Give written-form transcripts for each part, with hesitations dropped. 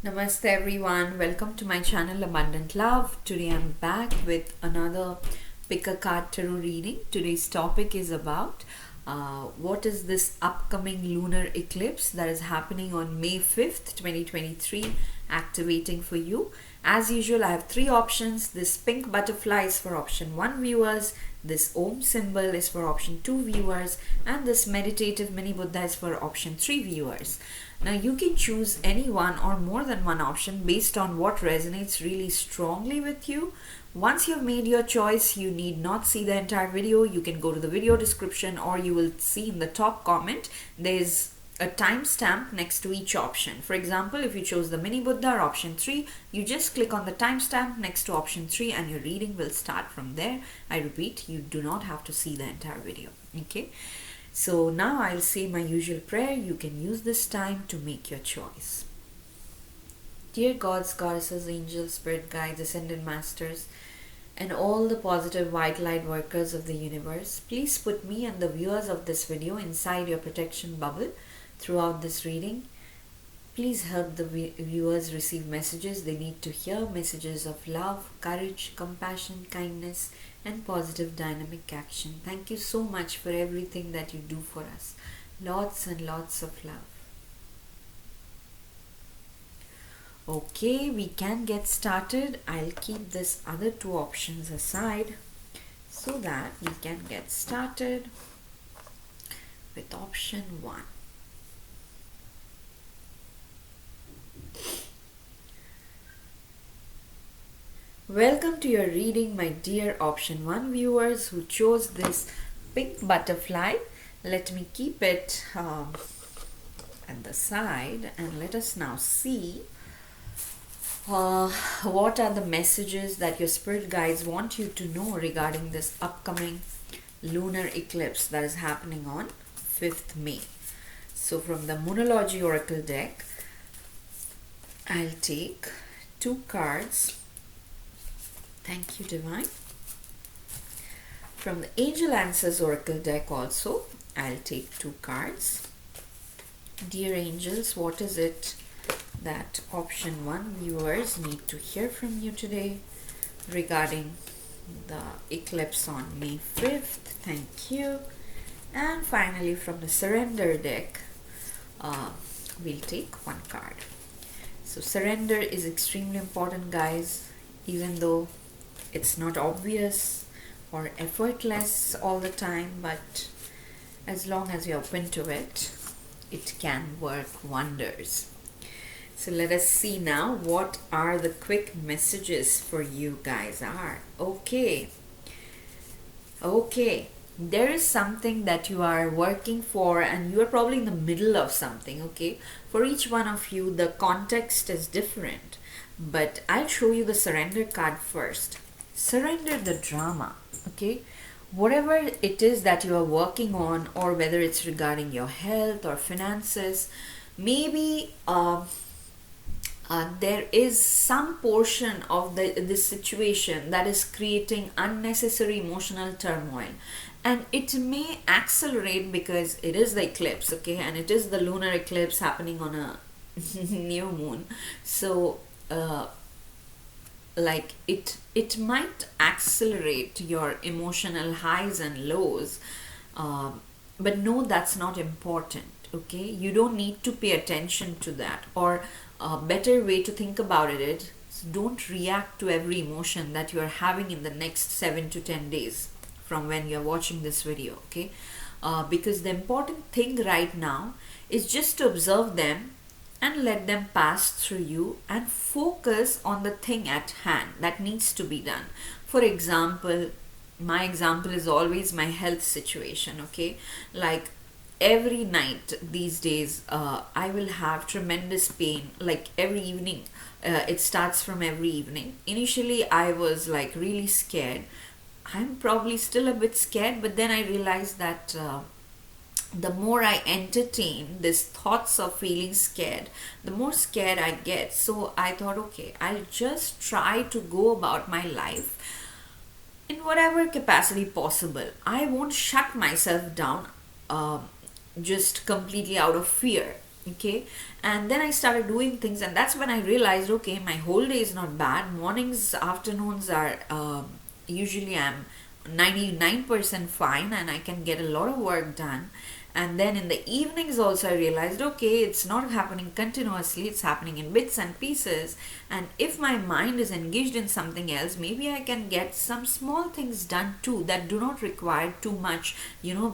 Namaste everyone, welcome to my channel Abundant Love. Today I'm back with another pick a card tarot reading. Today's topic is about what is this upcoming lunar eclipse that is happening on May 5th, 2023 activating for you. As usual, I have three options. This pink butterfly is for option 1 viewers, this Om symbol is for option 2 viewers, and this meditative mini Buddha is for option 3 viewers. Now you can choose any one or more than one option based on what resonates really strongly with you. Once you've made your choice, you need not see the entire video. You can go to the video description, or you will see in the top comment there's a timestamp next to each option. For example, if you chose the mini Buddha or option 3, you just click on the timestamp next to option 3 and your reading will start from there. I repeat, you do not have to see the entire video. Okay. So now I'll say my usual prayer. You can use this time to make your choice. Dear gods, goddesses, angels, spirit guides, ascended masters, and all the positive white light workers of the universe, please put me and the viewers of this video inside your protection bubble throughout this reading. Please help the viewers receive messages they need to hear, messages of love, courage, compassion, kindness, and positive dynamic action. Thank you so much for everything that you do for us. Lots and lots of love. Okay, we can get started. I'll keep this other two options aside so that we can get started with option 1. Welcome to your reading, my dear option 1 viewers who chose this pink butterfly. Let me keep it at the side and let us now see what are the messages that your spirit guides want you to know regarding this upcoming lunar eclipse that is happening on 5th May. So from the Moonology Oracle deck, I'll take 2 cards. Thank you, Divine. From the Angel Answers Oracle deck also, I'll take 2 cards. Dear angels, what is it that option 1 viewers need to hear from you today regarding the eclipse on May 5th? Thank you. And finally, from the Surrender deck, we'll take 1 card. So surrender is extremely important, guys, even though it's not obvious or effortless all the time, but as long as you're open to it, it can work wonders. So let us see now what are the quick messages for you guys are. Okay, there is something that you are working for and you are probably in the middle of something. Okay, for each one of you the context is different, but I'll show you the surrender card first. Surrender the drama. Okay, whatever it is that you are working on, or whether it's regarding your health or finances, maybe there is some portion of this situation that is creating unnecessary emotional turmoil, and it may accelerate because it is the eclipse. Okay, and it is the lunar eclipse happening on a new moon. So like it might accelerate your emotional highs and lows, but no, that's not important. Okay, you don't need to pay attention to that, or a better way to think about it is don't react to every emotion that you are having in the next 7 to 10 days from when you're watching this video. Okay, because the important thing right now is just to observe them and let them pass through you and focus on the thing at hand that needs to be done. For example, my example is always my health situation. Okay, like every night these days I will have tremendous pain, like every evening. It starts from every evening. Initially I was like really scared. I'm probably still a bit scared, but then I realized that the more I entertain these thoughts of feeling scared, the more scared I get. So I thought, okay, I'll just try to go about my life in whatever capacity possible. I won't shut myself down just completely out of fear. Okay, and then I started doing things, and that's when I realized, okay, my whole day is not bad. Mornings, afternoons are usually I'm 99% fine, and I can get a lot of work done. And then in the evenings also I realized, okay, it's not happening continuously, it's happening in bits and pieces. And if my mind is engaged in something else, maybe I can get some small things done too that do not require too much,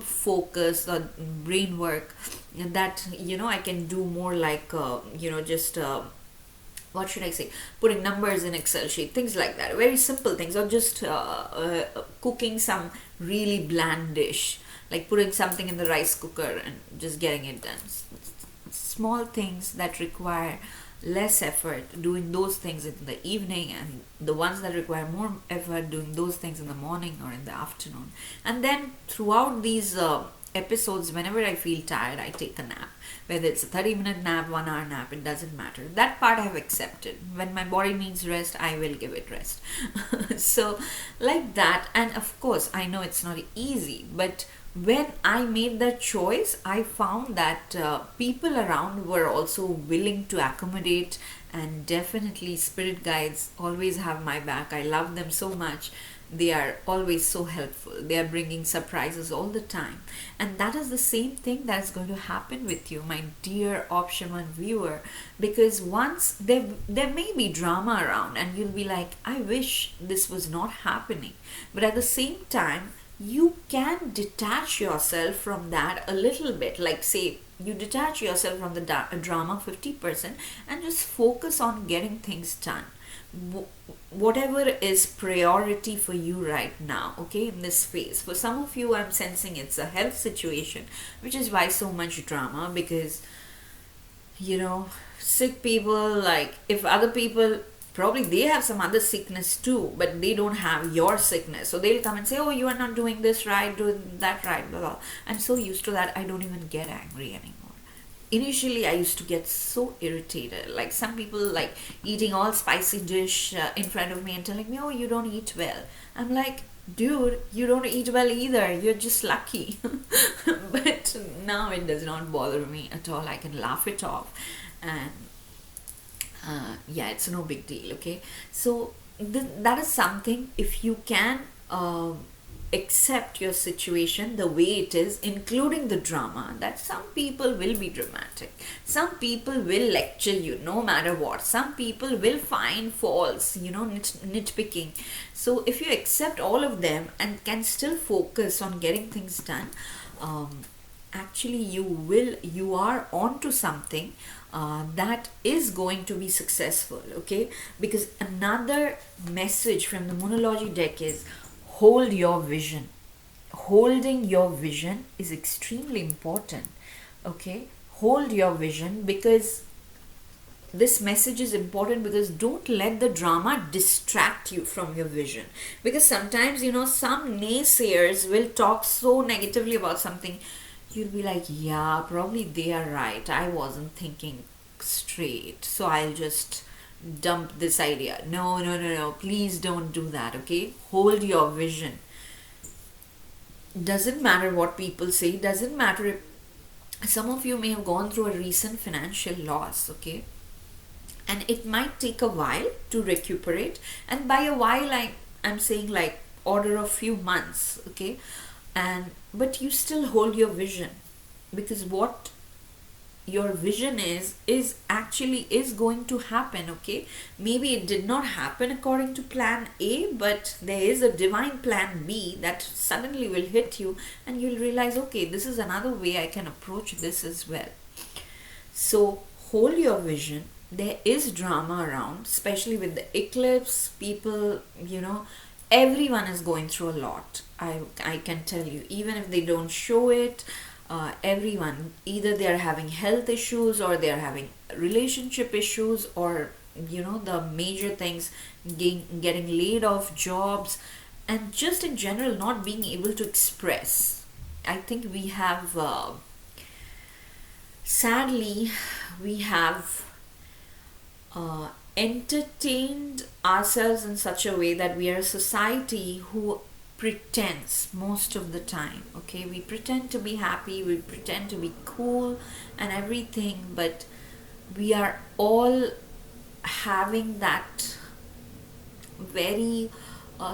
focus or brain work. And that, I can do more like, just what should I say, putting numbers in Excel sheet, things like that, very simple things, or just cooking some really bland dish, like putting something in the rice cooker and just getting it done. Small things that require less effort, doing those things in the evening, and the ones that require more effort, doing those things in the morning or in the afternoon. And then throughout these episodes, whenever I feel tired, I take a nap. Whether it's a 30-minute nap, 1 hour nap, it doesn't matter. That part I have accepted. When my body needs rest, I will give it rest. So, like that. And of course, I know it's not easy, but when I made that choice, I found that people around were also willing to accommodate, and definitely spirit guides always have my back. I love them so much. They are always so helpful. They are bringing surprises all the time. And that is the same thing that is going to happen with you, my dear option one viewer. Because once there may be drama around, and you'll be like, I wish this was not happening. But at the same time, you can detach yourself from that a little bit. Like, say, you detach yourself from the drama 50% and just focus on getting things done. Whatever is priority for you right now, okay, in this phase. For some of you, I'm sensing it's a health situation, which is why so much drama, because sick people, like, if other people probably they have some other sickness too, but they don't have your sickness, so they'll come and say, oh, you are not doing this right, doing that right, blah blah. I'm so used to that, I don't even get angry anymore. Initially I used to get so irritated, like some people like eating all spicy dish in front of me and telling me, oh, you don't eat well. I'm like, dude, you don't eat well either, you're just lucky. But now it does not bother me at all, I can laugh it off. And yeah, it's no big deal. Okay, so that is something, if you can accept your situation the way it is, including the drama, that some people will be dramatic, some people will lecture you no matter what, some people will find faults, nitpicking. So if you accept all of them and can still focus on getting things done, actually you are onto something that is going to be successful. Okay, because another message from the Moonology deck is hold your vision. Holding your vision is extremely important. Okay, hold your vision, because this message is important, because don't let the drama distract you from your vision. Because sometimes, some naysayers will talk so negatively about something, you'll be like, yeah, probably they are right, I wasn't thinking straight, so I'll just dump this idea. No, no, no, no, please don't do that. Okay, hold your vision. Doesn't matter what people say, doesn't matter if some of you may have gone through a recent financial loss. Okay, and it might take a while to recuperate, and by a while I'm saying like order of few months. Okay, and but you still hold your vision, because what your vision is actually is going to happen. Okay, maybe it did not happen according to plan A, but there is a divine plan B that suddenly will hit you, and you'll realize, okay, this is another way I can approach this as well. So hold your vision. There is drama around, especially with the eclipse. People, everyone is going through a lot. I can tell you, even if they don't show it, everyone, either they are having health issues, or they are having relationship issues, or the major things, getting laid off jobs, and just in general not being able to express. I think we have sadly we have entertained ourselves in such a way that we are a society who pretense most of the time. Okay, we pretend to be happy, we pretend to be cool and everything, but we are all having that very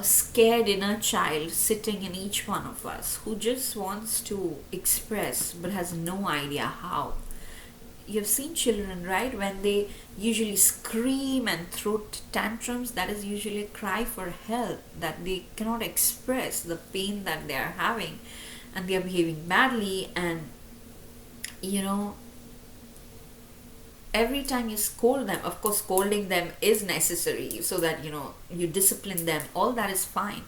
scared inner child sitting in each one of us who just wants to express but has no idea how. You've seen children, right? When they usually scream and throw tantrums, that is usually a cry for help, that they cannot express the pain that they are having and they are behaving badly. And you know, every time you scold them, of course scolding them is necessary so that you discipline them, all that is fine,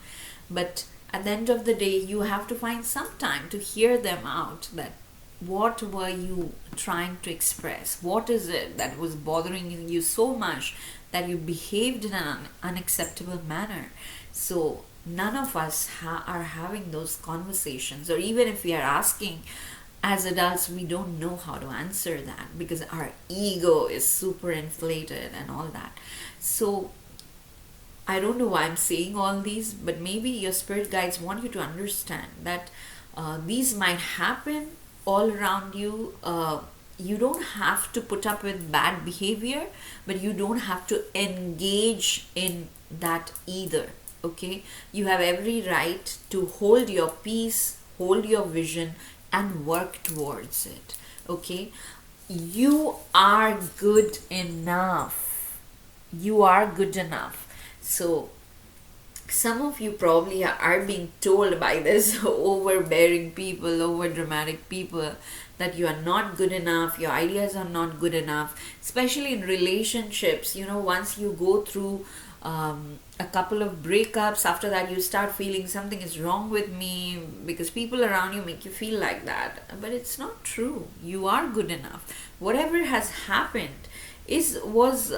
but at the end of the day you have to find some time to hear them out, that what were you trying to express, what is it that was bothering you so much that you behaved in an unacceptable manner. So none of us are having those conversations, or even if we are asking as adults, we don't know how to answer that because our ego is super inflated and all that. So I don't know why I'm saying all these, but maybe your spirit guides want you to understand that these might happen all around you. You don't have to put up with bad behavior, but you don't have to engage in that either. Okay, you have every right to hold your peace, hold your vision, and work towards it. Okay, you are good enough. You are good enough. So some of you probably are being told by this overbearing people, over dramatic people, that you are not good enough, your ideas are not good enough, especially in relationships. Once you go through a couple of breakups, after that you start feeling something is wrong with me because people around you make you feel like that. But it's not true. You are good enough. Whatever has happened was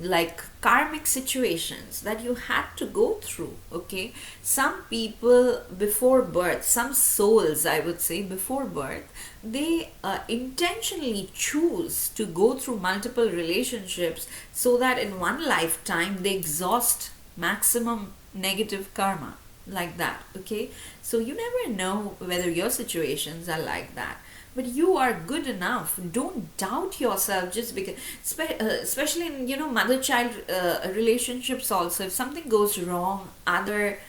like karmic situations that you had to go through. Okay, some people before birth, some souls I would say before birth, they intentionally choose to go through multiple relationships so that in one lifetime they exhaust maximum negative karma, like that. Okay, so you never know whether your situations are like that, but you are good enough. Don't doubt yourself just because, especially in mother child relationships also, if something goes wrong, other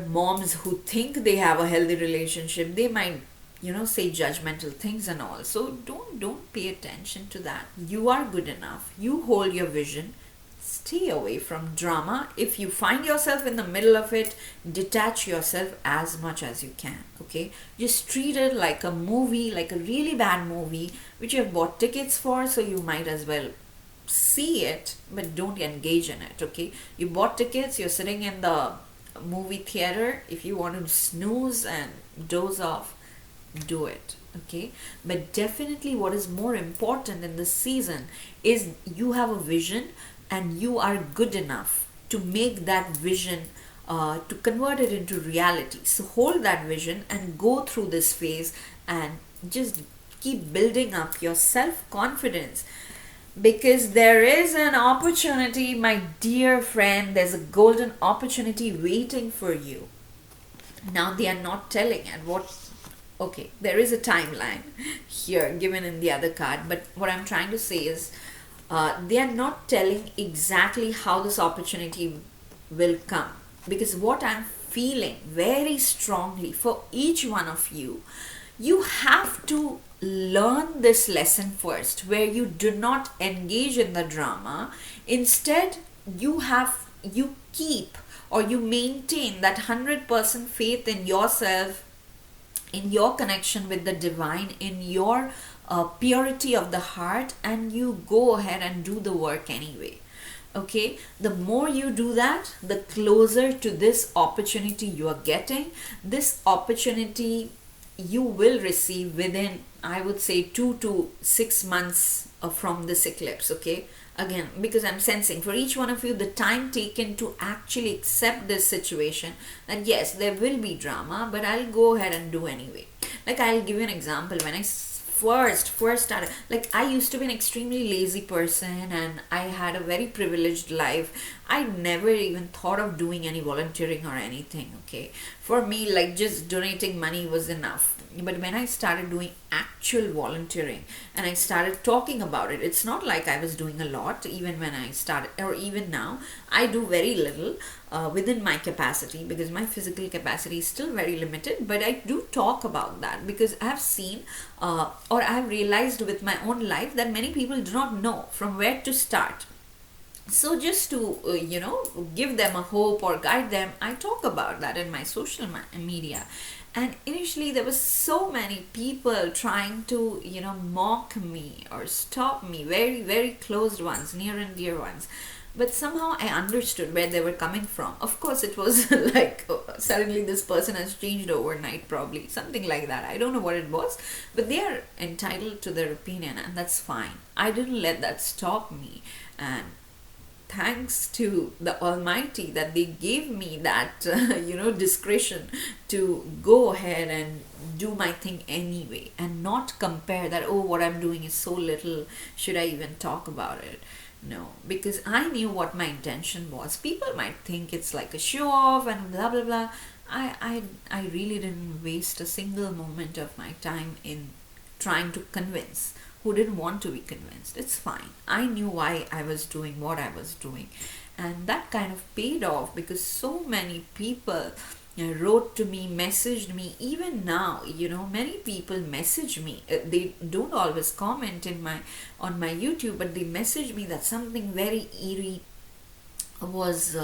moms who think they have a healthy relationship, they might say judgmental things and all. So don't pay attention to that. You are good enough. You hold your vision. Stay away from drama. If you find yourself in the middle of it, detach yourself as much as you can. Okay, just treat it like a movie, like a really bad movie which you have bought tickets for, so you might as well see it, but don't engage in it. Okay, you bought tickets, you're sitting in the movie theater. If you want to snooze and doze off, do it. Okay, but definitely what is more important in this season is you have a vision and you are good enough to make that vision, to convert it into reality. So hold that vision and go through this phase and just keep building up your self-confidence, because there is an opportunity, my dear friend. There's a golden opportunity waiting for you. Now they are not telling at what. Okay, there is a timeline here given in the other card, but what I'm trying to say is they are not telling exactly how this opportunity will come, because what I'm feeling very strongly for each one of you, you have to learn this lesson first, where you do not engage in the drama. Instead, you keep or you maintain that 100% faith in yourself, in your connection with the divine, in your purity of the heart, and you go ahead and do the work anyway. Okay, the more you do that, the closer to this opportunity you are getting. This opportunity you will receive within, I would say, 2 to 6 months from this eclipse. Okay, again, because I'm sensing for each one of you the time taken to actually accept this situation, that yes, there will be drama, but I'll go ahead and do anyway. Like, I'll give you an example. When I first started, like, I used to be an extremely lazy person and I had a very privileged life. I never even thought of doing any volunteering or anything, okay? For me, like, just donating money was enough. But when I started doing actual volunteering and I started talking about it, it's not like I was doing a lot even when I started, or even now. I do very little within my capacity because my physical capacity is still very limited. But I do talk about that because I have seen or I have realized with my own life that many people do not know from where to start. So just to give them a hope or guide them, I talk about that in my social media. And initially there was so many people trying to mock me or stop me, very very close ones, near and dear ones. But somehow I understood where they were coming from. Of course, it was like, suddenly this person has changed overnight, probably something like that. I don't know what it was, but they are entitled to their opinion, and that's fine. I didn't let that stop me. And thanks to the Almighty that they gave me that discretion to go ahead and do my thing anyway, and not compare that, oh, what I'm doing is so little, should I even talk about it? No, because I knew what my intention was. People might think it's like a show off and blah blah blah. I really didn't waste a single moment of my time in trying to convince who didn't want to be convinced. It's fine. I knew why I was doing what I was doing. And that kind of paid off because so many people wrote to me, messaged me. Even now, many people message me. They don't always comment on my YouTube, but they message me that something very eerie was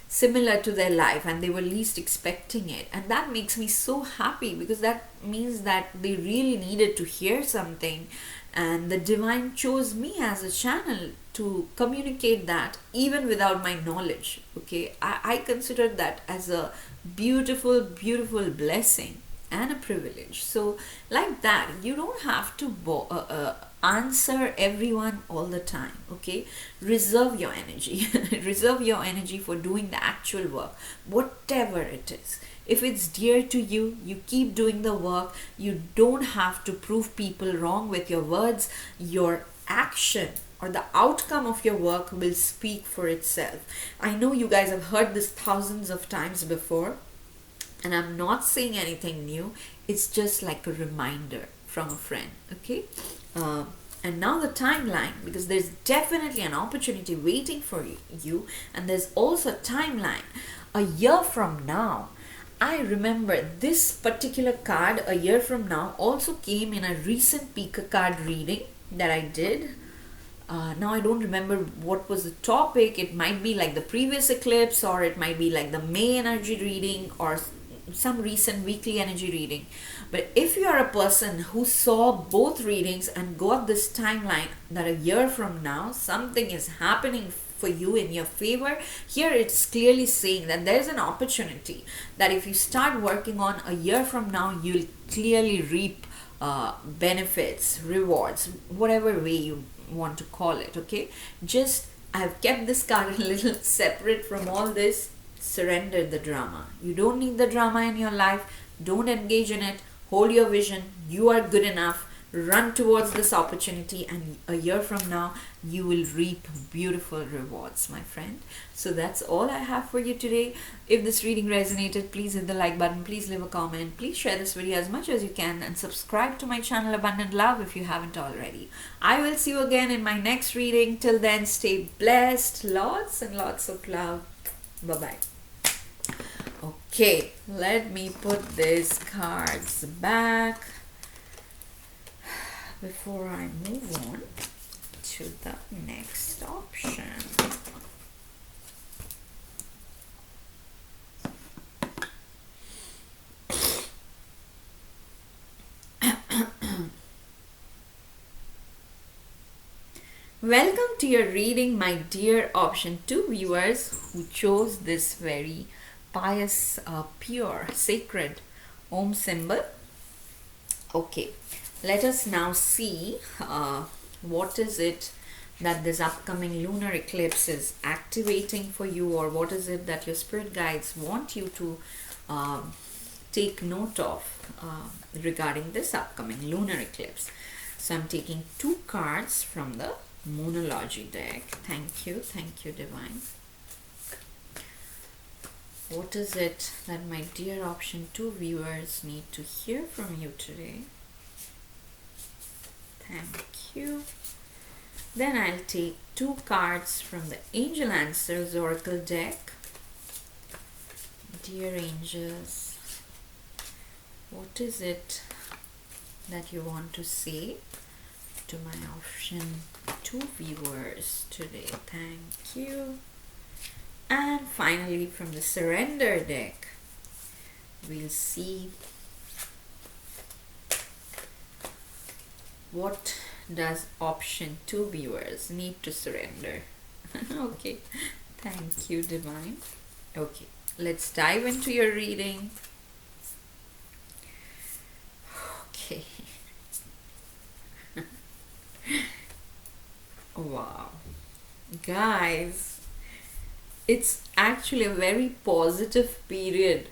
similar to their life and they were least expecting it. And that makes me so happy because that means that they really needed to hear something, and the divine chose me as a channel to communicate that even without my knowledge. Okay, I consider that as a beautiful beautiful blessing and a privilege. So like that, you don't have to answer everyone all the time. Okay, reserve your energy. Reserve your energy for doing the actual work, whatever it is. If it's dear to you, you keep doing the work. You don't have to prove people wrong with your words. Your action or the outcome of your work will speak for itself. I know you guys have heard this thousands of times before, and I'm not saying anything new. It's just like a reminder from a friend. Okay, and now the timeline, because there's definitely an opportunity waiting for you, and there's also a timeline. A year from now, I remember this particular card, a year from now, also came in a recent Pika card reading that I did. Now I don't remember what was the topic. It might be like the previous eclipse, or it might be like the May energy reading, or some recent weekly energy reading. But if you are a person who saw both readings and got this timeline that a year from now something is happening for you in your favor, here it's clearly saying that there's an opportunity that if you start working on, a year from now you'll clearly reap benefits, rewards, whatever way you want to call it. Okay, just I've kept this card a little separate from all this. Surrender the drama. You don't need the drama in your life. Don't engage in it. Hold your vision. You are good enough. Run towards this opportunity, and a year from now you will reap beautiful rewards, my friend. So that's all I have for you today. If this reading resonated, please hit the like button, please leave a comment, please share this video as much as you can, and subscribe to my channel Abundant Love if you haven't already. I will see you again in my next reading. Till then, stay blessed. Lots and lots of love. Bye bye. Okay, let me put these cards back before I move on to the next option. Welcome to your reading, my dear option 2 viewers who chose this very pious, pure, sacred Om symbol. Okay, let us now see what is it that this upcoming lunar eclipse is activating for you, or what is it that your spirit guides want you to take note of regarding this upcoming lunar eclipse. So I'm taking 2 cards from the Moonology deck. Thank you, Divine. What is it that my dear option 2 viewers need to hear from you today? Thank you. Then I'll take 2 cards from the Angel Answers Oracle deck. Dear angels, what is it that you want to say to my option 2 viewers today? Thank you. And finally, from the Surrender deck, we'll see what does option 2 viewers need to surrender. Okay, thank you, Divine. Okay, let's dive into your reading. Okay. Wow, guys, it's actually a very positive period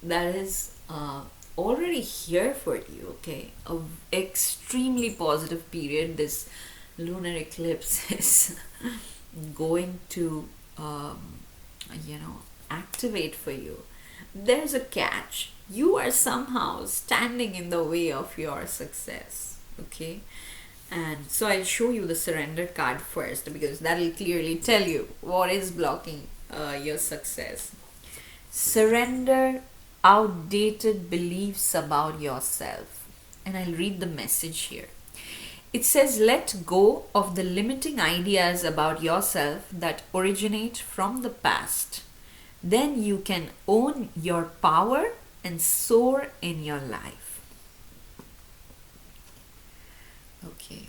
that is already here for you. Okay, a extremely positive period. This lunar eclipse is going to activate for you. There's a catch. You are somehow standing in the way of your success. Okay, and so I'll show you the surrender card first, because that'll clearly tell you what is blocking your success. Surrender outdated beliefs about yourself. And I'll read the message here. It says, let go of the limiting ideas about yourself that originate from the past. Then you can own your power and soar in your life. Okay.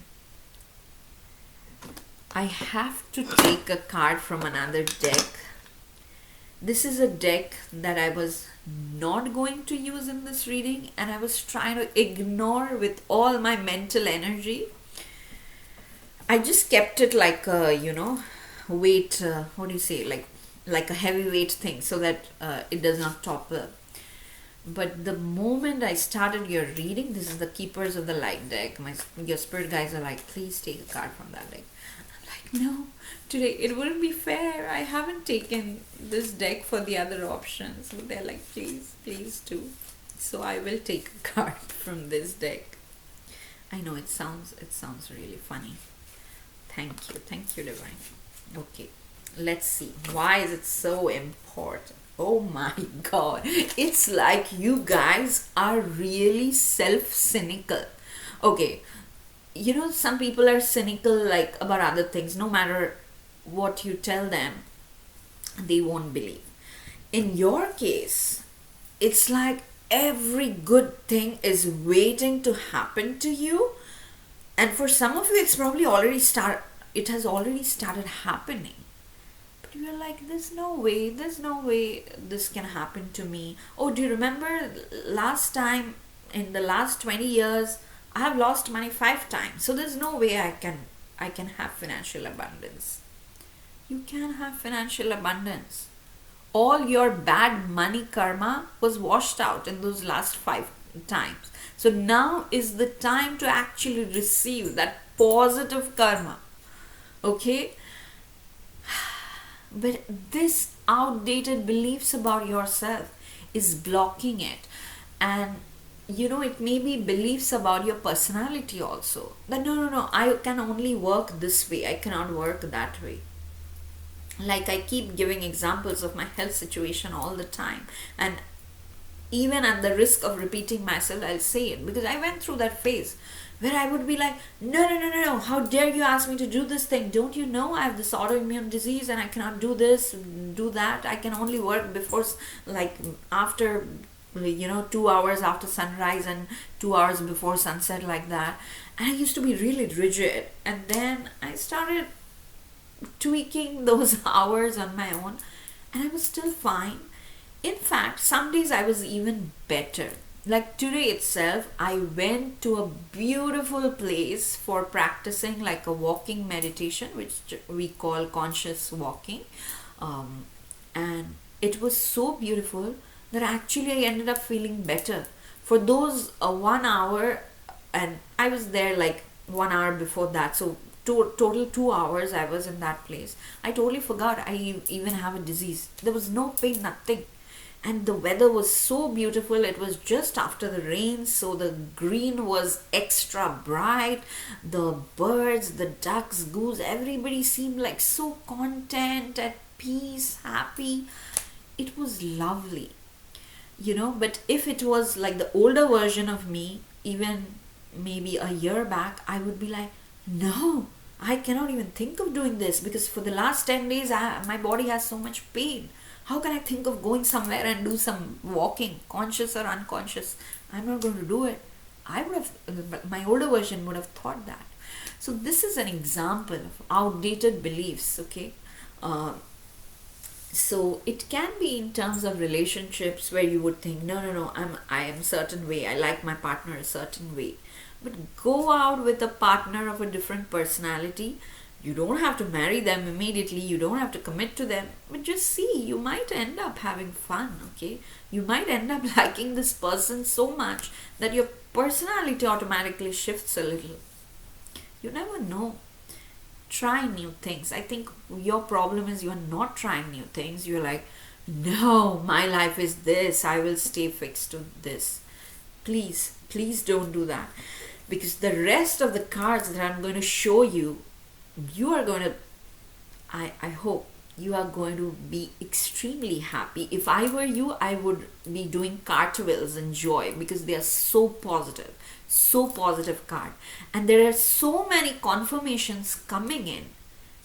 I have to take a card from another deck. This is a deck that I was not going to use in this reading, and I was trying to ignore with all my mental energy. I just kept it like a, weight, what do you say, like a heavyweight thing, so that it does not topple. But the moment I started your reading, this is the Keepers of the Light deck. Your spirit guides are like, please take a card from that deck. I'm like, no, today it wouldn't be fair. I haven't taken this deck for the other options. So they're like, please do. So I will take a card from this deck. I know it sounds really funny. Thank you, Divine. Okay, let's see. Why is it so important? Oh my god, it's like you guys are really self-cynical. Okay, some people are cynical like about other things. No matter what you tell them, they won't believe. In your case, it's like every good thing is waiting to happen to you, and for some of you it has already started happening. You're like, there's no way this can happen to me. Oh, do you remember last time, in the last 20 years, I have lost money 5 times. So there's no way I can have financial abundance. You can have financial abundance. All your bad money karma was washed out in those last 5 times. So now is the time to actually receive that positive karma. Okay? But this outdated beliefs about yourself is blocking it. And it may be beliefs about your personality also. That no, I can only work this way. I cannot work that way. Like I keep giving examples of my health situation all the time. And even at the risk of repeating myself, I'll say it, because I went through that phase where I would be like, no, how dare you ask me to do this thing? Don't you know I have this autoimmune disease and I cannot do this, do that? I can only work before, after, 2 hours after sunrise and 2 hours before sunset, like that. And I used to be really rigid. And then I started tweaking those hours on my own, and I was still fine. In fact, some days I was even better. Like today itself, I went to a beautiful place for practicing like a walking meditation, which we call conscious walking. And it was so beautiful that actually I ended up feeling better. For those 1 hour, and I was there like 1 hour before that, so total 2 hours I was in that place. I totally forgot I even have a disease. There was no pain, nothing. And the weather was so beautiful. It was just after the rain, so the green was extra bright. The birds, the ducks, goose, everybody seemed like so content, at peace, happy. It was lovely, but if it was like the older version of me, even maybe a year back, I would be like, no, I cannot even think of doing this, because for the last 10 days my body has so much pain. How can I think of going somewhere and do some walking, conscious or unconscious? I'm not going to do it. I would have, my older version would have thought that. So this is an example of outdated beliefs, okay? So it can be in terms of relationships, where you would think, no, no, no, I am certain way, I like my partner a certain way. But go out with a partner of a different personality. You don't have to marry them immediately, you don't have to commit to them, but just see, you might end up having fun, okay? You might end up liking this person so much that your personality automatically shifts a little. You never know. Try new things. I think your problem is you're not trying new things. You're like, no, my life is this, I will stay fixed to this. Please, please don't do that, because the rest of the cards that I'm going to show you, you are going to, I hope you are going to be extremely happy. If I were you, I would be doing cartwheels in joy, because they are so positive card. And there are so many confirmations coming in,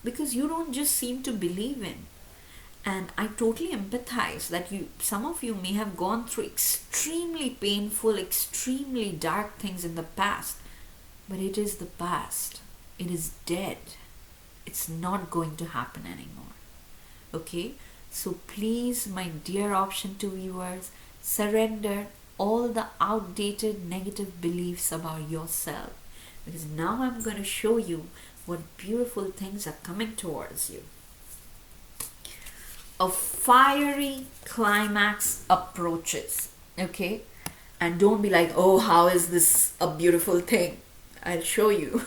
because you don't just seem to believe in. And I totally empathize that some of you may have gone through extremely painful, extremely dark things in the past, but it is the past. It is dead. It's not going to happen anymore. Okay? So please, my dear option 2 viewers, surrender all the outdated negative beliefs about yourself, because now I'm going to show you what beautiful things are coming towards you. A fiery climax approaches. Okay? And don't be like, oh, how is this a beautiful thing? I'll show you.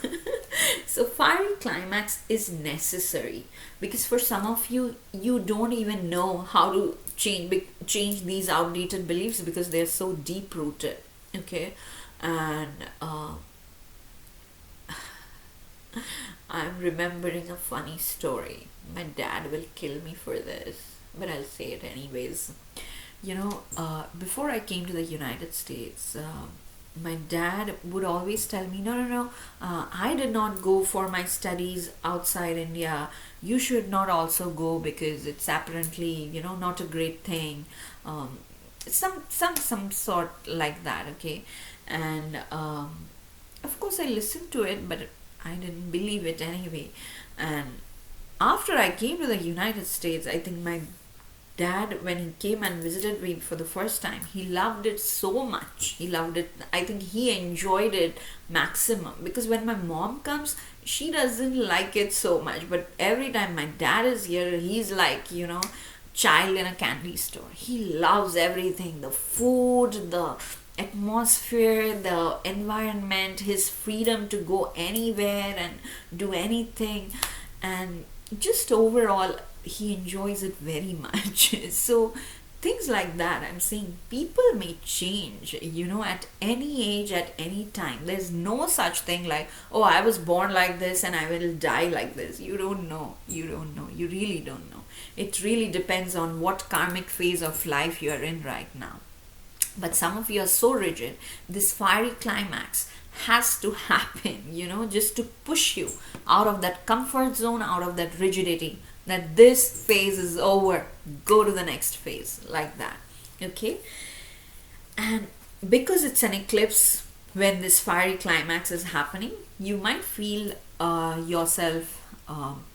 So fiery climax is necessary, because for some of you, you don't even know how to change these outdated beliefs, because they're so deep rooted. Okay? And I'm remembering a funny story. My dad will kill me for this, but I'll say it anyways. Before I came to the United States, my dad would always tell me, no, no, no, I did not go for my studies outside India. You should not also go, because it's apparently, not a great thing. Some sort like that, okay? And of course I listened to it, but I didn't believe it anyway. And after I came to the United States, I think my dad, when he came and visited me for the first time, he loved it so much. He loved it. I think he enjoyed it maximum, because when my mom comes, she doesn't like it so much. But every time my dad is here, he's like, child in a candy store. He loves everything, the food, the atmosphere, the environment, his freedom to go anywhere and do anything, and just overall he enjoys it very much. So things like that, I'm saying, people may change, at any age, at any time. There's no such thing like, oh, I was born like this and I will die like this. You don't know. You really don't know. It really depends on what karmic phase of life you are in right now. But some of you are so rigid. This fiery climax has to happen, just to push you out of that comfort zone, out of that rigidity, that this phase is over, go to the next phase, like that. Okay? And because it's an eclipse, when this fiery climax is happening, you might feel yourself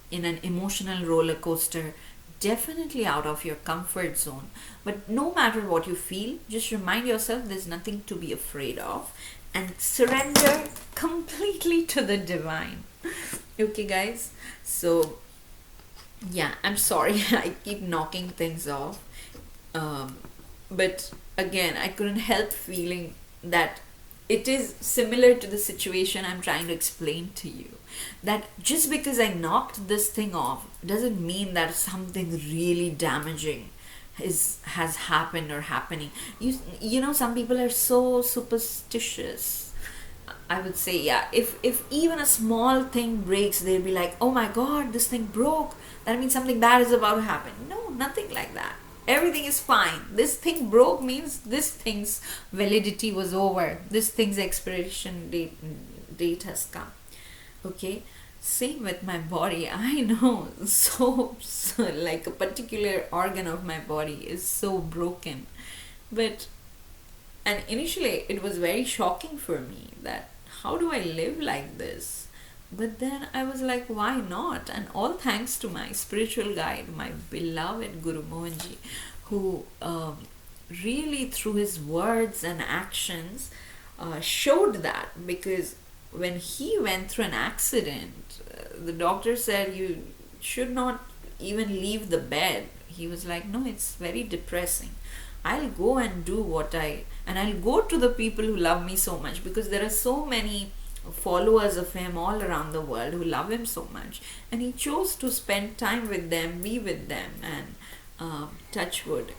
in an emotional roller coaster, definitely out of your comfort zone. But no matter what you feel, just remind yourself there's nothing to be afraid of, and surrender completely to the divine. Okay, guys? So yeah, I'm sorry I keep knocking things off, But again, I couldn't help feeling that it is similar to the situation I'm trying to explain to you. That just because I knocked this thing off doesn't mean that something really damaging has happened or happening. You know, some people are so superstitious. I would say, yeah, if even a small thing breaks, they'll be like, oh my god, this thing broke. That means something bad is about to happen. No, nothing like that. Everything is fine. This thing broke means this thing's validity was over. This thing's expiration date has come. Okay, same with my body. I know, so like a particular organ of my body is so broken, but and initially it was very shocking for me that how do I live like this? But then I was like, why not? And all thanks to my spiritual guide, my beloved Guru Mohanji, who really through his words and actions showed that. Because when he went through an accident, the doctor said you should not even leave the bed. He was like, no, it's very depressing. I'll go and do and I'll go to the people who love me so much, because there are so many followers of him all around the world who love him so much, and he chose to spend time with them, be with them, and touch wood.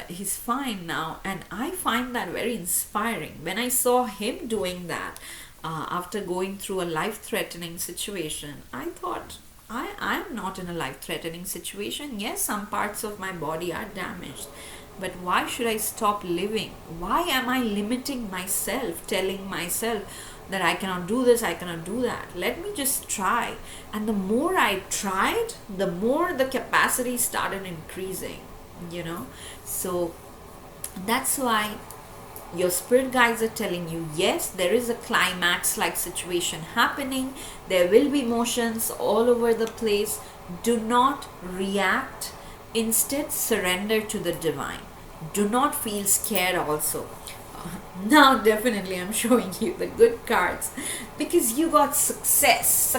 He's fine now, and I find that very inspiring. When I saw him doing that after going through a life-threatening situation, I thought, I am not in a life-threatening situation. Yes, some parts of my body are damaged, but why should I stop living? Why am I limiting myself, telling myself that I cannot do this, I cannot do that? Let me just try. And the more I tried, the more the capacity started increasing, you know. So that's why your spirit guides are telling you, yes, there is a climax like situation happening. There will be emotions all over the place. Do not react. Instead, surrender to the divine. Do not feel scared also. Now, definitely, I'm showing you the good cards because you got success.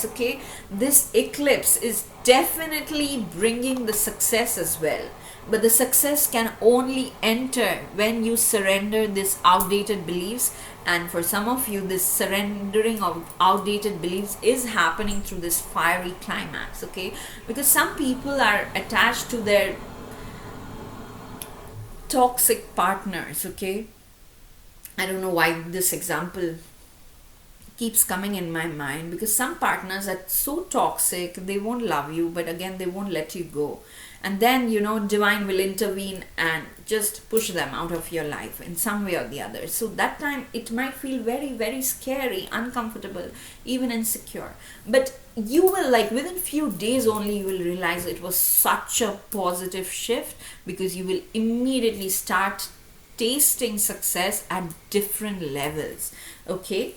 Okay, this eclipse is definitely bringing the success as well. But the success can only enter when you surrender these outdated beliefs. And for some of you, this surrendering of outdated beliefs is happening through this fiery climax, okay? Because some people are attached to their toxic partners, okay? I don't know why this example keeps coming in my mind, because some partners are so toxic, they won't love you, but again, they won't let you go. And then, you know, divine will intervene and just push them out of your life in some way or the other. So that time it might feel very, very scary, uncomfortable, even insecure. But you will, like, within few days only, you will realize it was such a positive shift, because you will immediately start tasting success at different levels. Okay,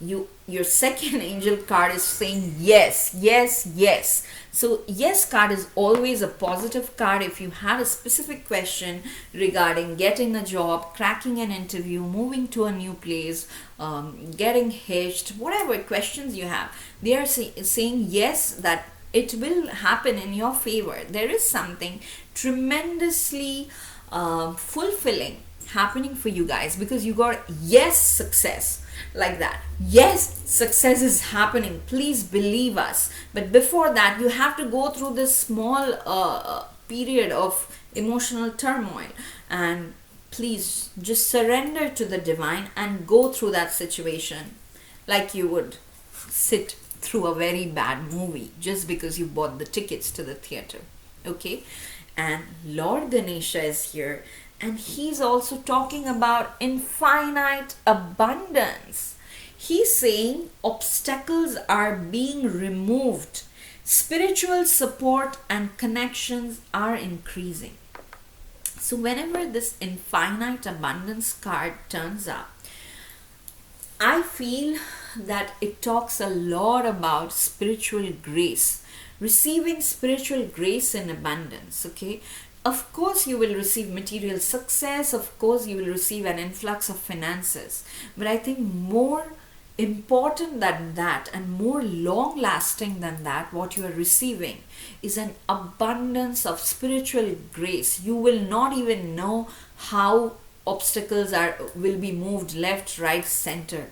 your second angel card is saying yes. So yes card is always a positive card. If you had a specific question regarding getting a job, cracking an interview, moving to a new place, getting hitched, whatever questions you have, they are saying yes, that it will happen in your favor. There is something tremendously fulfilling happening for you guys, because you got yes success, like that. Yes, success is happening, please believe us. But before that, you have to go through this small period of emotional turmoil, and please just surrender to the divine and go through that situation like you would sit through a very bad movie just because you bought the tickets to the theater. Okay, and Lord Ganesha is here, and he's also talking about infinite abundance. He's saying obstacles are being removed. Spiritual support and connections are increasing. So whenever this infinite abundance card turns up, I feel that it talks a lot about spiritual grace, receiving spiritual grace in abundance. Okay, of course you will receive material success, of course you will receive an influx of finances, but I think more important than that and more long lasting than that, what you are receiving is an abundance of spiritual grace. You will not even know how obstacles are will be moved left, right, center.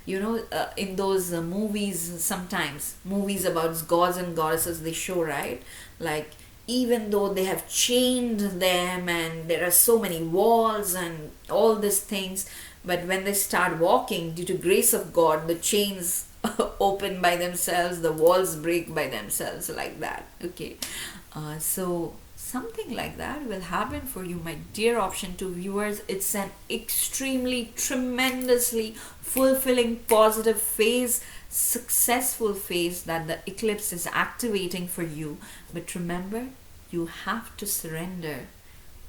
In those movies, sometimes movies about gods and goddesses, they show, right, like, even though they have chained them and there are so many walls and all these things, but when they start walking, due to grace of God, the chains open by themselves, the walls break by themselves, like that. Okay. So something like that will happen for you, my dear option 2 viewers. It's an extremely, tremendously fulfilling, positive phase, successful phase that the eclipse is activating for you. But remember, you have to surrender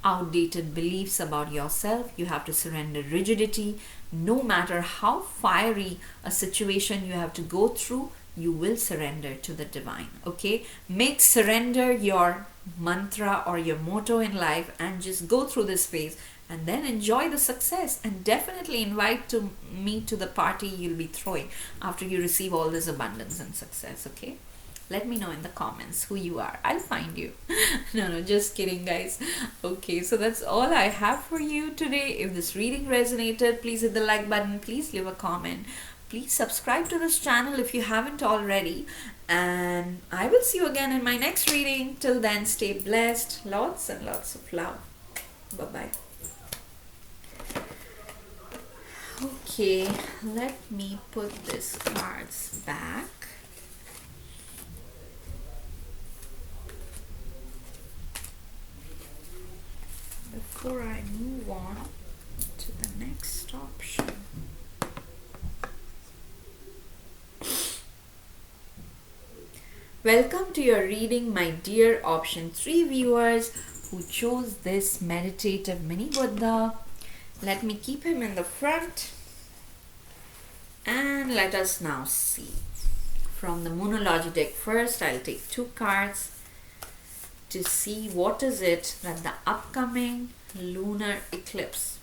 outdated beliefs about yourself. You have to surrender rigidity. No matter how fiery a situation you have to go through, you will surrender to the divine. Okay, make surrender your mantra or your motto in life, and just go through this phase and then enjoy the success, and definitely invite me to the party you'll be throwing after you receive all this abundance and success. Okay, let me know in the comments who you are. I'll find you. No, just kidding, guys. Okay, so that's all I have for you today. If this reading resonated, please hit the like button. Please leave a comment. Please subscribe to this channel if you haven't already. And I will see you again in my next reading. Till then, stay blessed. Lots and lots of love. Bye-bye. Okay, let me put these cards back. Before I move on to the next option. Welcome to your reading, my dear option 3 viewers who chose this meditative mini Buddha. Let me keep him in the front, and let us now see. From the Moonology deck first, I'll take 2 cards to see what is it that the upcoming lunar eclipse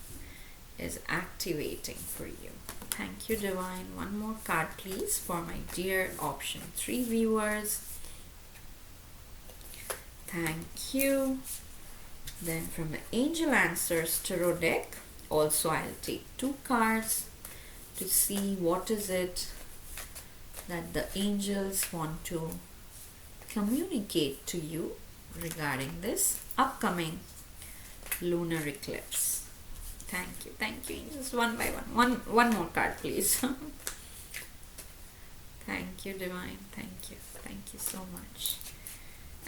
is activating for you. Thank you, Divine. One more card, please, for my dear option 3 viewers. Thank you. Then from the Angel Answers Tarot deck, also I'll take 2 cards to see what is it that the angels want to communicate to you regarding this upcoming lunar eclipse. Thank you, angels. One by one more card, please. Thank you, Divine. Thank you so much.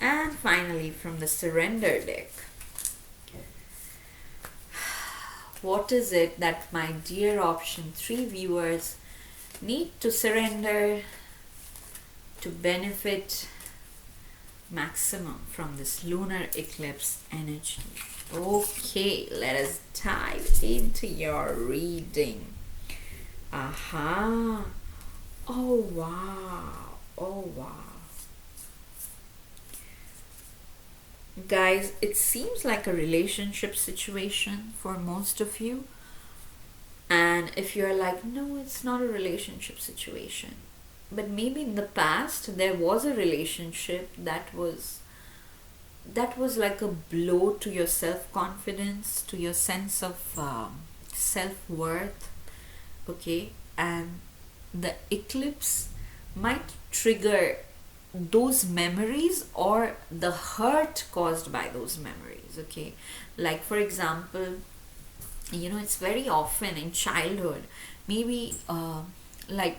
And finally, from the Surrender deck, what is it that my dear option 3 viewers need to surrender to benefit maximum from this lunar eclipse energy? Okay, let us dive into your reading. Aha. Oh wow. Guys, it seems like a relationship situation for most of you. And if you're like, no, it's not a relationship situation, but maybe in the past there was a relationship that was like a blow to your self-confidence, to your sense of self-worth. Okay, and the eclipse might trigger those memories or the hurt caused by those memories. Okay, like for example, it's very often in childhood, maybe like,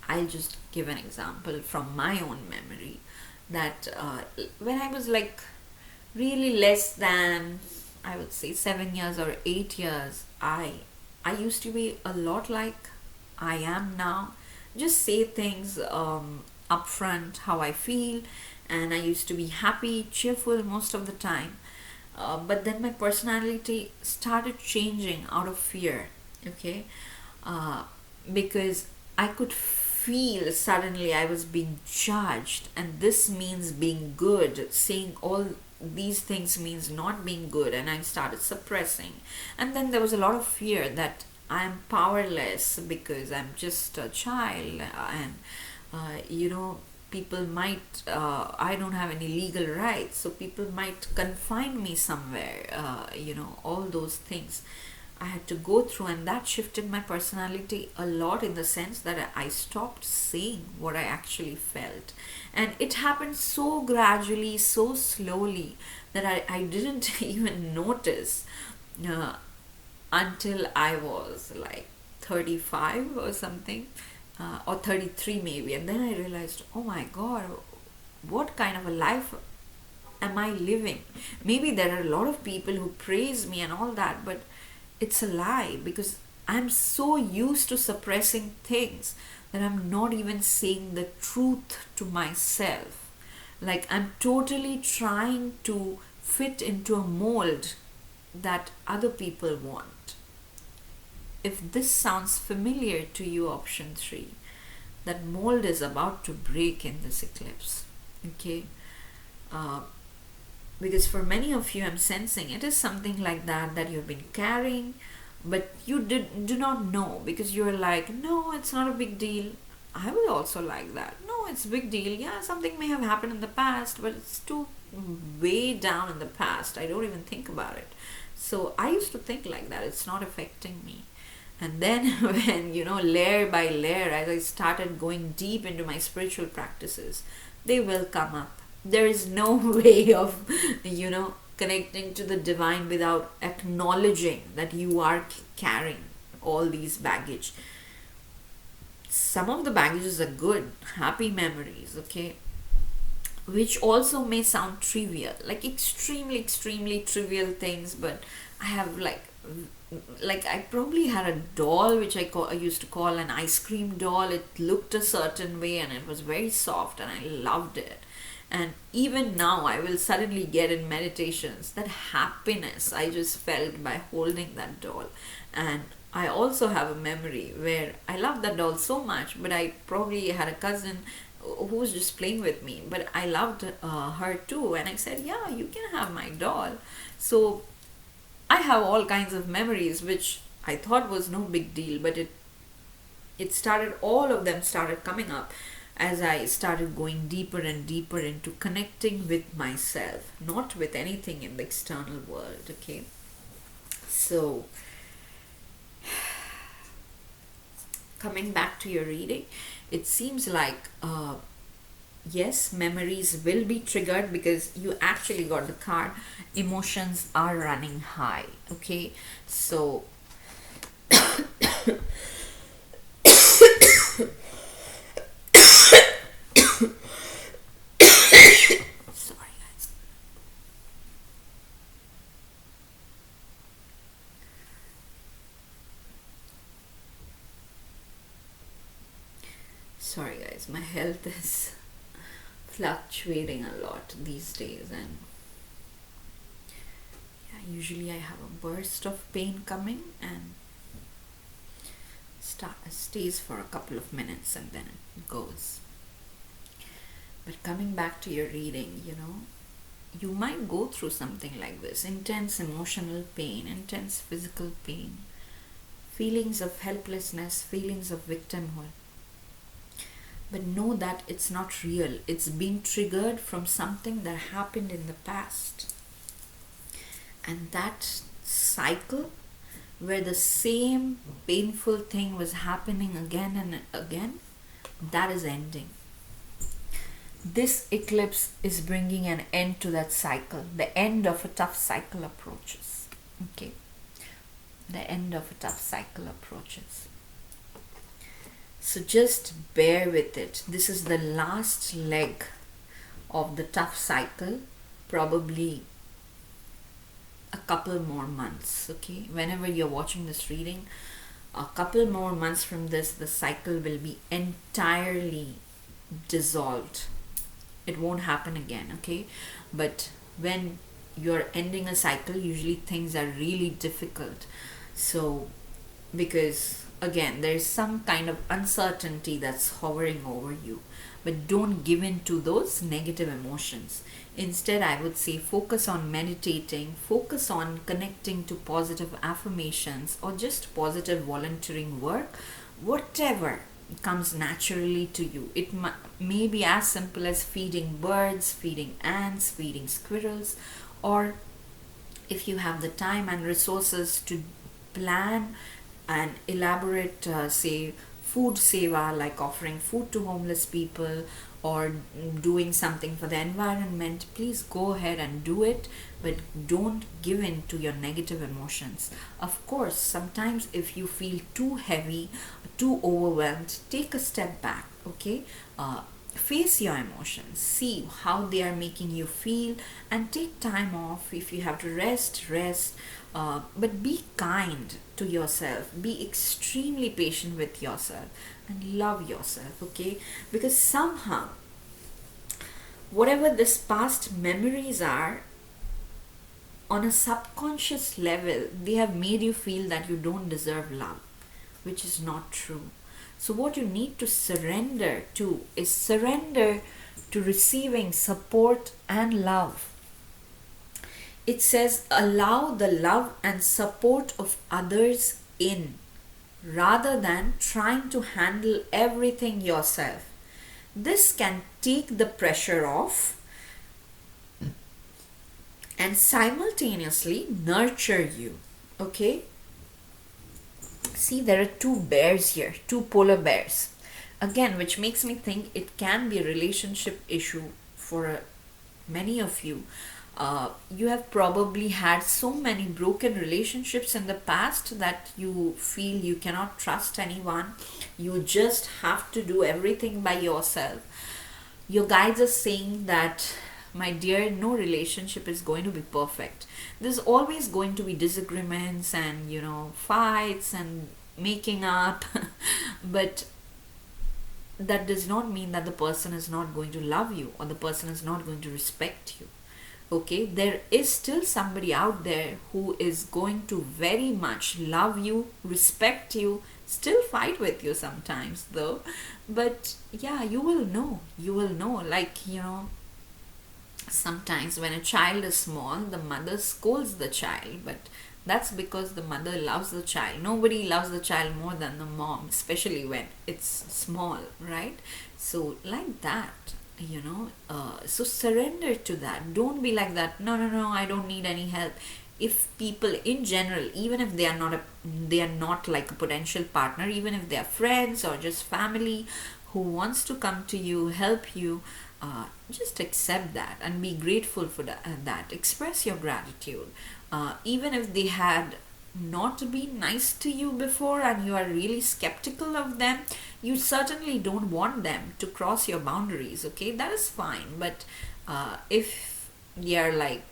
I'll just give an example from my own memory, that when I was like really less than, I would say 7 years or 8 years, I used to be a lot like I am now. Just say things upfront how I feel, and I used to be happy, cheerful most of the time. But then my personality started changing out of fear. Okay, because I could feel suddenly I was being judged, and this means being good. Saying all these things means not being good, and I started suppressing. And then there was a lot of fear that I'm powerless because I'm just a child, and people might, I don't have any legal rights, so people might confine me somewhere, all those things I had to go through, and that shifted my personality a lot in the sense that I stopped saying what I actually felt. And it happened so gradually, so slowly, that I didn't even notice uh, until I was like 35 or something, or 33 maybe. And then I realized, oh my god, what kind of a life am I living? Maybe there are a lot of people who praise me and all that, but it's a lie because I'm so used to suppressing things that I'm not even saying the truth to myself. Like I'm totally trying to fit into a mold that other people want. If this sounds familiar to you, option 3, that mold is about to break in this eclipse. Okay? Uh, because for many of you, I'm sensing it is something like that you've been carrying, but you do not know because you're like, no, it's not a big deal. I would also like that. No, it's a big deal. Yeah, something may have happened in the past, but it's too way down in the past. I don't even think about it. So I used to think like that. It's not affecting me. And then when, layer by layer, as I started going deep into my spiritual practices, they will come up. There is no way of, connecting to the divine without acknowledging that you are carrying all these baggage. Some of the baggages are good, happy memories, okay? Which also may sound trivial, like extremely, extremely trivial things, but I have like I probably had a doll which I used to call an ice cream doll. It looked a certain way and it was very soft and I loved it. And even now, I will suddenly get in meditations that happiness I just felt by holding that doll. And I also have a memory where I loved that doll so much, but I probably had a cousin who was just playing with me, but I loved her too. And I said, yeah, you can have my doll. So I have all kinds of memories which I thought was no big deal, but it started, all of them started coming up as I started going deeper and deeper into connecting with myself, not with anything in the external world, okay? So, coming back to your reading, it seems like, yes, memories will be triggered because you actually got the card. Emotions are running high, okay? So, sorry guys. Sorry guys, my health is fluctuating a lot these days, and yeah, usually I have a burst of pain coming and stays for a couple of minutes and then it goes. But coming back to your reading, you might go through something like this: intense emotional pain, intense physical pain, feelings of helplessness, feelings of victimhood. But know that it's not real. It's being triggered from something that happened in the past. And that cycle where the same painful thing was happening again and again, that is ending. This eclipse is bringing an end to that cycle. The end of a tough cycle approaches. Okay. The end of a tough cycle approaches. So just bear with it. This is the last leg of the tough cycle, probably a couple more months, okay? Whenever you're watching this reading, a couple more months from this, the cycle will be entirely dissolved. It won't happen again, okay? But when you're ending a cycle, usually things are really difficult. So because again there's some kind of uncertainty that's hovering over you. But don't give in to those negative emotions. Instead, I would say focus on meditating, focus on connecting to positive affirmations or just positive volunteering work, whatever comes naturally to you. It may be as simple as feeding birds, feeding ants, feeding squirrels, or if you have the time and resources to plan and elaborate, say, food seva, like offering food to homeless people or doing something for the environment, please go ahead and do it. But don't give in to your negative emotions. Of course, sometimes if you feel too heavy, too overwhelmed, take a step back, okay? Face your emotions, see how they are making you feel, and take time off. If you have to rest. But be kind to yourself, be extremely patient with yourself, and love yourself, okay? Because somehow, whatever this past memories are, on a subconscious level, they have made you feel that you don't deserve love, which is not true. So, what you need to surrender to is surrender to receiving support and love. It says, allow the love and support of others in, rather than trying to handle everything yourself. This can take the pressure off and simultaneously nurture you. Okay? See, there are two bears here, two polar bears. Again, which makes me think it can be a relationship issue for many of you. You have probably had so many broken relationships in the past that you feel you cannot trust anyone. You just have to do everything by yourself. Your guides are saying that, my dear, no relationship is going to be perfect. There's always going to be disagreements and, fights and making up. But that does not mean that the person is not going to love you or the person is not going to respect you. Okay, there is still somebody out there who is going to very much love you, respect you, still fight with you sometimes though. But yeah, you will know. Like, sometimes when a child is small, the mother scolds the child, but that's because the mother loves the child. Nobody loves the child more than the mom, especially when it's small, right? So, like that, so surrender to that. Don't be like that. No, I don't need any help. If people in general, even if they are not like a potential partner, even if they are friends or just family who wants to come to you, help you, just accept that and be grateful for that. Express your gratitude. Even if they had not been nice to you before and you are really skeptical of them, you certainly don't want them to cross your boundaries, okay? That is fine. But if they are like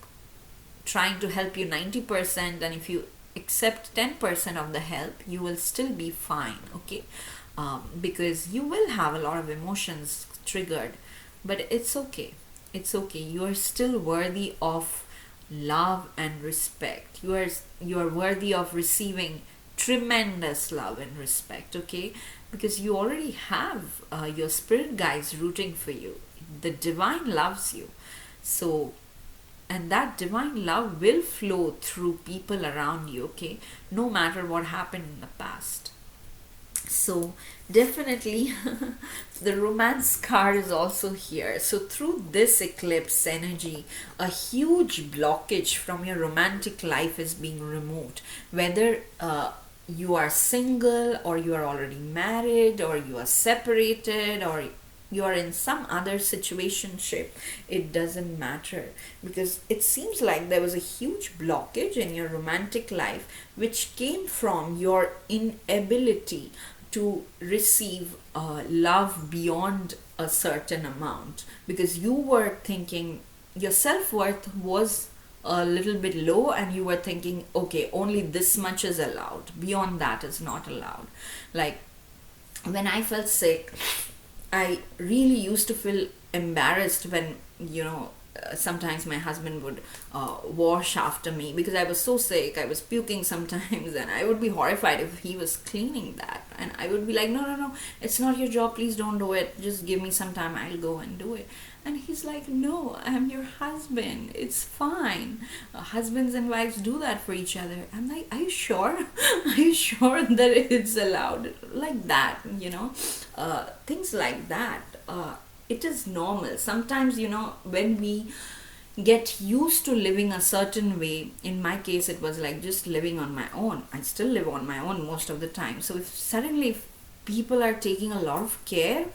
trying to help you 90%, and if you accept 10% of the help, you will still be fine, okay? Because you will have a lot of emotions triggered, but it's okay. You are still worthy of love and respect. You are worthy of receiving tremendous love and respect, okay? Because you already have your spirit guides rooting for you. The divine loves you. So, and that divine love will flow through people around you, okay? No matter what happened in the past. So definitely the romance card is also here. So through this eclipse energy, a huge blockage from your romantic life is being removed. Whether you are single or you are already married or you are separated or you are in some other situationship, it doesn't matter, because it seems like there was a huge blockage in your romantic life which came from your inability to receive love beyond a certain amount, because you were thinking your self-worth was a little bit low and you were thinking, okay, only this much is allowed, beyond that is not allowed. Like when I felt sick, I really used to feel embarrassed when sometimes my husband would wash after me because I was so sick. I was puking sometimes, and I would be horrified if he was cleaning that. And I would be like, no, no, no, it's not your job. Please don't do it. Just give me some time. I'll go and do it. And he's like, no, I'm your husband. It's fine. Husbands and wives do that for each other. I'm like, are you sure? Are you sure that it's allowed? Like that, things like that. It is normal. Sometimes, when we get used to living a certain way, in my case, it was like just living on my own. I still live on my own most of the time. So if suddenly if people are taking a lot of care,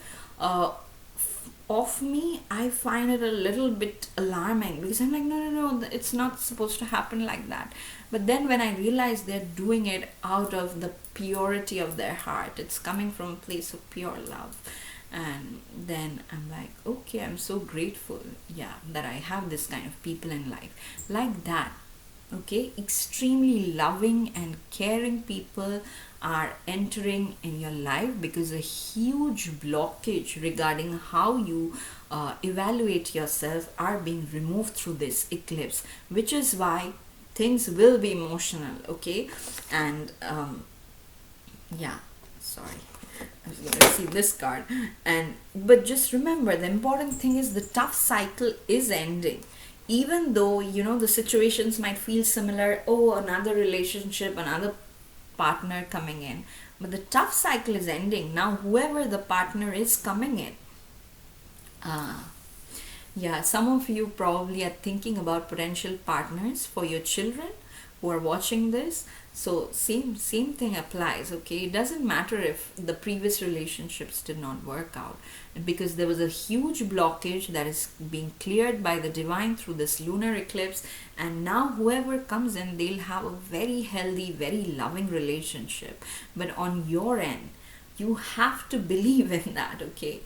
of me, I find it a little bit alarming because I'm like, no, no, no, it's not supposed to happen like that. But then when I realize they're doing it out of the purity of their heart, it's coming from a place of pure love. And then I'm like, okay, I'm so grateful, yeah, that I have this kind of people in life. Like that, okay, extremely loving and caring people are entering in your life because a huge blockage regarding how you evaluate yourself are being removed through this eclipse, which is why things will be emotional, okay. And yeah, sorry, I was going to see this card. And but just remember, the important thing is the tough cycle is ending. Even though the situations might feel similar, oh, another relationship, another partner coming in, but the tough cycle is ending. Now whoever the partner is coming in, yeah, some of you probably are thinking about potential partners for your children who are watching this. So same thing applies, okay. It doesn't matter if the previous relationships did not work out, because there was a huge blockage that is being cleared by the divine through this lunar eclipse. And now whoever comes in, they'll have a very healthy, very loving relationship. But on your end, you have to believe in that, okay.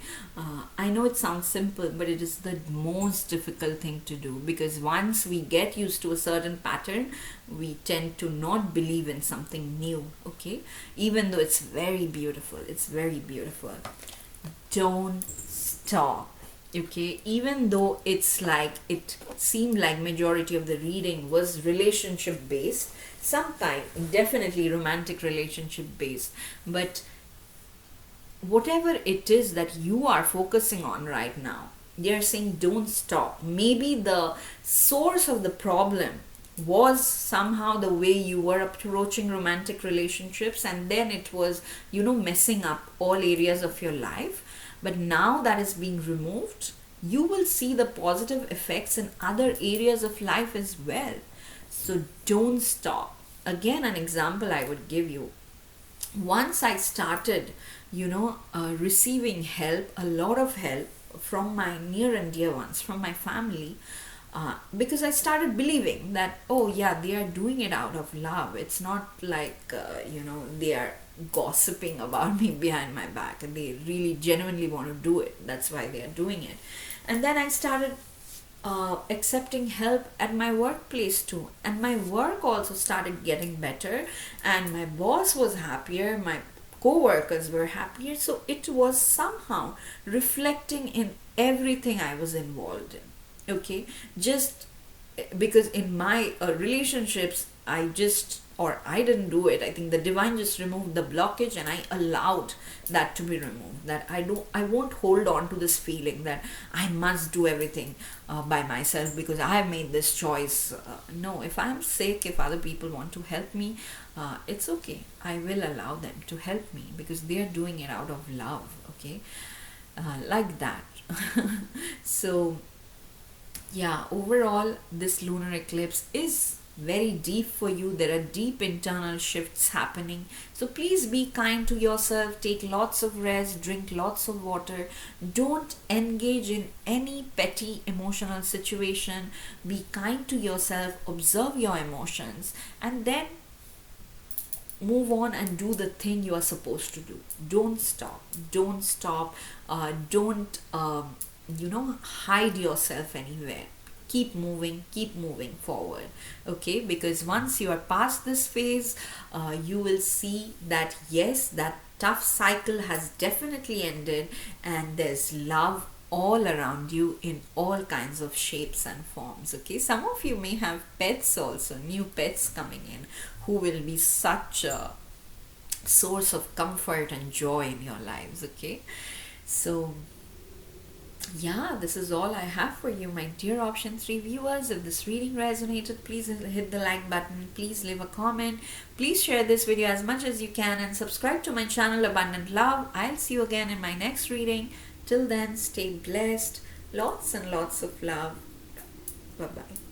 I know it sounds simple, but it is the most difficult thing to do, because once we get used to a certain pattern, we tend to not believe in something new, okay, even though it's very beautiful. It's very beautiful. Don't stop, okay. Even though it's like, it seemed like majority of the reading was relationship based, sometime definitely romantic relationship based, but whatever it is that you are focusing on right now, they're saying don't stop. Maybe the source of the problem was somehow the way you were approaching romantic relationships, and then it was messing up all areas of your life. But now that is being removed, you will see the positive effects in other areas of life as well. So don't stop. Again, an example I would give you, once I started receiving help, a lot of help from my near and dear ones, from my family, because I started believing that, oh yeah, they are doing it out of love. It's not like they are gossiping about me behind my back, and they really genuinely want to do it. That's why they are doing it. And then I started accepting help at my workplace too, and my work also started getting better, and my boss was happier, my co-workers were happier. So it was somehow reflecting in everything I was involved in, okay. Just because in my relationships, I didn't do it. I think the divine just removed the blockage, and I allowed that to be removed. That I won't hold on to this feeling that I must do everything by myself because I have made this choice. No, if I'm sick, if other people want to help me, it's okay. I will allow them to help me because they are doing it out of love, okay. Like that. So yeah, overall, this lunar eclipse is very deep for you. There are deep internal shifts happening. So please be kind to yourself. Take lots of rest. Drink lots of water. Don't engage in any petty emotional situation. Be kind to yourself. Observe your emotions. And then move on and do the thing you are supposed to do. Don't stop. Don't stop. Don't hide yourself anywhere. Keep moving forward, okay. Because once you are past this phase, you will see that yes, that tough cycle has definitely ended, and there's love all around you in all kinds of shapes and forms. Okay, some of you may have pets also, new pets coming in, who will be such a source of comfort and joy in your lives. Okay, so yeah, this is all I have for you, my dear option 3 viewers. If this reading resonated, please hit the like button, please leave a comment, please share this video as much as you can, and subscribe to my channel Abundant Love. I'll see you again in my next reading. Till then, stay blessed, lots and lots of love. Bye bye.